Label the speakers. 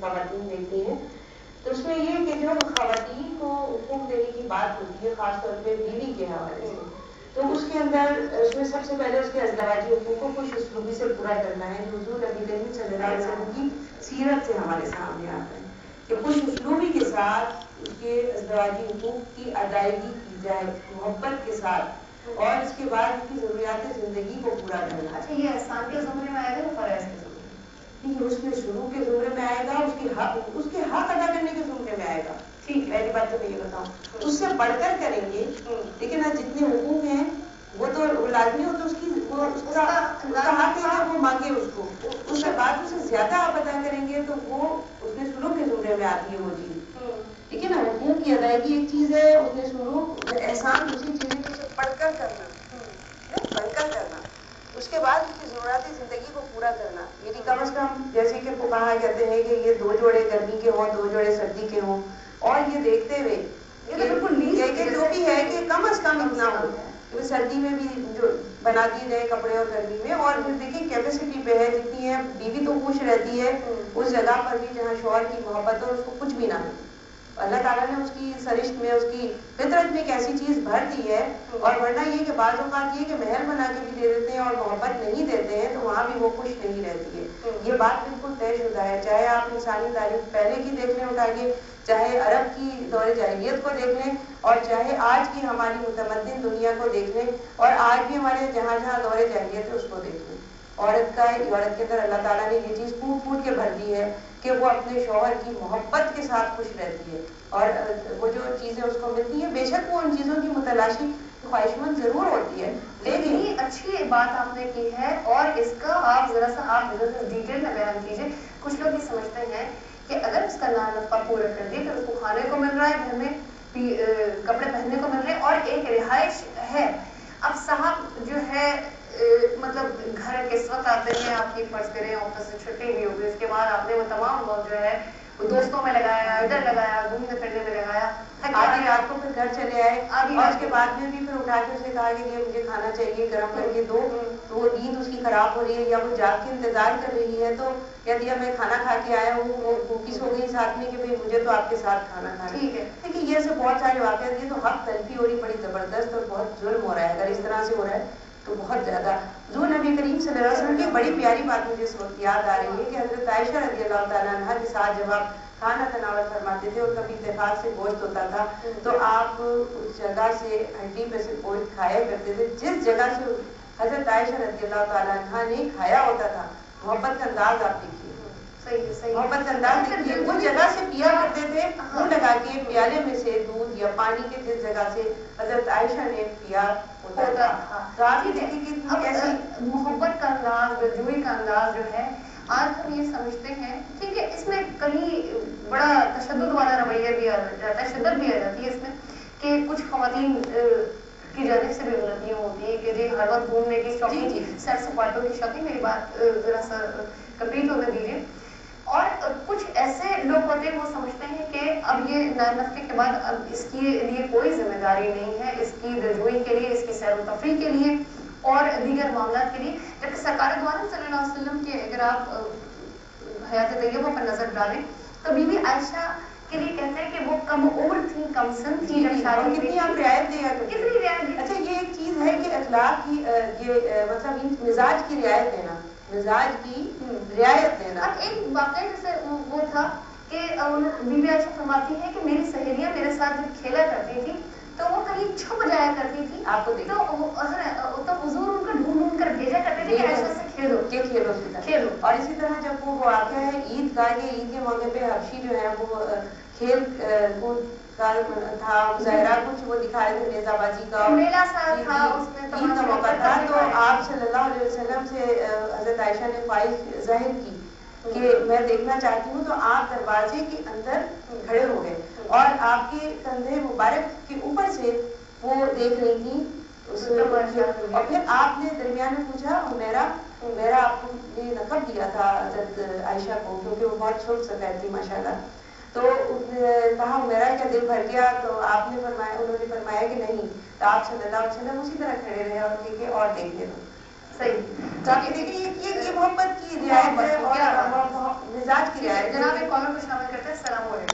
Speaker 1: خواتین دیکھتی ہیں تو اس میں یہ کہ جب خواتین کو حقوق دینے کی بات ہوتی ہے خاص طور پہ بیوی کے حوالے سے تو اس کے اندر اس میں سب سے پہلے اس کے ازدواجی حقوق کو خوش اسلوبی سے پورا کرنا ہے جو حضور نبی کریم صلی اللہ علیہ وسلم کی سیرت سے ہمارے سامنے آتا ہے کہ خوش اسلوبی کے ساتھ اس کے ازدواجی حقوق کی ادائیگی کی جائے محبت کے ساتھ اور اس کے بعد اس کی ضروریات زندگی کو پورا کرنا.
Speaker 2: اچھا یہ احسان کے زمرے میں آئے گا یا فرائض کے زمرے
Speaker 1: میں؟ اس میں شروع کے زمرے میں آئے گا اس کے حق ادا کرنے کے زمرے میں آئے گا. ٹھیک پہلی بات تو میں یہ بتاؤں اس سے بڑھ کر کریں گے لیکن جتنے حقوق ہیں وہ تو لازمی ہو تو اس کا حق ہے کہ وہ مانگے اس کو اس کے بعد اسے زیادہ آپ ادا کریں گے تو وہ اس میں سلوک کے زمرے میں آتی ہے وہ چیز. ٹھیک ہے نا حقوق کی ادائیگی ایک چیز ہے اس میں سلوک احسان دوسری چیز ہے اسے پڑھ کر کرنا اس کے بعد اس کی ضروریات زندگی کو پورا کرنا یعنی کم از کم جیسے کہ کہا کہتے ہیں کہ یہ 2 جوڑے گرمی کے ہوں 2 جوڑے سردی کے ہوں اور یہ دیکھتے ہوئے جو بھی ہے کہ کم از کم اتنا ہو کہ سردی میں بھی جو بنا دیے گئے کپڑے اور گرمی میں اور پھر دیکھیں کیپیسٹی پہ ہے جتنی ہے بیوی تو خوش رہتی ہے اس جگہ پر بھی جہاں شوہر کی محبت ہو اس کو کچھ بھی نہ ہو. اللہ تعالیٰ نے اس کی سرشت میں اس کی فطرت میں ایک ایسی چیز بھر دی ہے اور ورنہ یہ کہ بعض اوقات یہ کہ محل بنا کے بھی دے دیتے ہیں اور محبت نہیں دیتے ہیں تو وہاں بھی وہ خوش نہیں رہتی ہے. یہ بات بالکل طے شدہ ہے چاہے آپ انسانی تاریخ پہلے کی دیکھ لیں اٹھا کے چاہے عرب کی دور جاہلیت کو دیکھ لیں اور چاہے آج کی ہماری متمدن دنیا کو دیکھ لیں اور آج بھی ہمارے جہاں جہاں دور جاہلیت ہے اس کو دیکھ لیں. عورت کے اندر اللہ تعالیٰ نے یہ چیز پھوٹ کے بھر دی ہے کہ وہ اپنے شوہر کی محبت کے ساتھ خوش رہتی ہے اور وہ جو چیزیں اس کو ملتی ہیں بے شک وہ ان چیزوں کی متلاشی خواہش مند ضرور ہوتی ہے
Speaker 2: لیکن اچھی بات آپ نے کی ہے اور اس کا آپ ذرا سا ڈیٹیل میں بیان کیجیے. کچھ لوگ یہ سمجھتے ہیں کہ اگر اس کا نام نفقہ پورا کر دے تو اس کو کھانے کو مل رہا ہے گھر میں کپڑے پہننے کو مل رہے ہیں اور ایک رہائش ہے. اب صاحب جو ہے مطلب گھر کس وقت آتے ہیں آپ کی فرض کریں آفس سے چھٹی بھی ہوگی اس کے بعد آپ نے وہ تمام وقت جو ہے دوستوں میں لگایا ادھر لگایا گھومنے پھرنے میں لگایا
Speaker 1: آدھی رات کو پھر گھر چلے آئے اور اس کے بعد میں بھی پھر اٹھا کے اسے کہا کہ یہ مجھے کھانا چاہیے گرم کر کے دو تو وہ نیند اس کی خراب ہو رہی ہے یا وہ جاگ کے انتظار کر رہی ہے تو کہہ دیا میں کھانا کھا کے آیا ہوں وہ بھوکی ہو گئی ساتھ میں کہ بھائی مجھے تو آپ کے ساتھ کھانا کھانا. ٹھیک ہے دیکھیے یہ سے بہت سارے واقعات یہ تو حق تلفی ہو رہی بڑی زبردست اور بہت ظلم ہو رہا ہے اگر اس طرح سے ہو رہا ہے تو بہت زیادہ. حضور نبی کریم صلی اللہ علیہ وسلم کی بڑی پیاری بات مجھے اس وقت یاد آ رہی ہے کہ حضرت عائشہ رضی اللہ تعالیٰ عنہا کے ساتھ جب آپ کھانا تناول فرماتے تھے اور کبھی اتفاق سے گوشت ہوتا تھا تو آپ اس جگہ سے ہڈی پہ سے گوشت کھایا کرتے تھے جس جگہ سے حضرت عائشہ رضی اللہ تعالیٰ عنہا نے کھایا ہوتا تھا. محبت کا انداز آپ دیکھیے محبت کا انداز دیکھیے اس جگہ سے پیا کرتے تھے منہ لگا کے پیالے میں سے دودھ یا پانی کے جس جگہ سے حضرت عائشہ نے پیا ہوتا تھا. تو آپ یہ دیکھیے کہ ایسی
Speaker 2: محبت کا انداز رجوعی کا انداز جو ہے آج ہم یہ سمجھتے ہیں ٹھیک ہے اس میں کہیں بڑا تشدد والا رویہ بھی آ جاتا ہے شدت بھی آ جاتی ہے اس میں کہ کچھ خواتین کی جانب سے بھی غلطیاں ہوتی ہیں کہ جی ہر وقت گھومنے کی شوقین سیر سپاٹوں کی شوقین میری بات ذرا سا کمپلیٹ ہونے دیجیے. اور کچھ ایسے لوگ ہوتے ہیں وہ سمجھتے ہیں کہ اب یہ نفقے کے بعد اب اس کے لیے کوئی ذمہ داری نہیں ہے اس کی رجوعی کے لیے اس کی سیر و تفریح کے لیے اور دیگر معاملات کے لیے. جبکہ سرکار دو عالم صلی اللہ علیہ وسلم کے اگر آپ حیات طیبہ پر نظر ڈالیں تو بی بی عائشہ کے لیے کہتے ہیں کہ وہ کم عمر تھی کم سن تھی جب شادی
Speaker 1: کتنی آپ رعایت دیا
Speaker 2: کتنی رعایت.
Speaker 1: اچھا یہ ایک چیز ہے کہ اخلاق کی یہ مطلب مزاج کی رعایت دینا مزاج کی رعایت دینا.
Speaker 2: اب ایک واقعہ جیسے وہ تھا کہ بی بی عائشہ فرماتی ہے کہ میری سہیلیاں میرے ساتھ جب کھیلا کرتی تھی تو وہ کہیں چھپ جایا کرتی تھی
Speaker 1: آپ کو
Speaker 2: تو حضور ان کو ڈھونڈ کر بھیجا کرتے تھے کہ عائشہ سے کھیلو.
Speaker 1: اور اسی طرح جب وہ واقعہ ہے عید کا یہ عید کے موقع پہ حبشی جو ہے وہ کھیل کود کا تھا مظاہرہ کچھ وہ دکھائے تھے نیزہ بازی کا
Speaker 2: میلہ سا تھا اس میں
Speaker 1: عید کا موقع تھا تو آپ صلی اللہ علیہ وسلم سے حضرت عائشہ نے خواہش ظاہر کی کہ میں دیکھنا چاہتی ہوں تو آپ دروازے کے اندر کھڑے ہو گئے اور آپ کے کندھے مبارک کے اوپر سے وہ دیکھ رہی تھی اور پھر آپ نے درمیان میں پوچھا اور میرا آپ نے لقب دیا تھا حضرت عائشہ کو کیونکہ وہ بہت سرخ سفید تھی ماشاءاللہ. تو کہا میرا کیا دل بھر گیا تو آپ نے فرمایا انہوں نے فرمایا کہ نہیں تو آپ صلی اللہ علیہ وسلم اسی طرح کھڑے رہے اور دیکھے اور دیکھنے دو.
Speaker 2: صحیح.
Speaker 1: تو آپ یہ دیکھیں یہ محبت کی کی رعایت ہے اور مزاج کی رعایت.
Speaker 2: جناب ایک کالر کو شامل کرتے ہیں. السلام علیکم.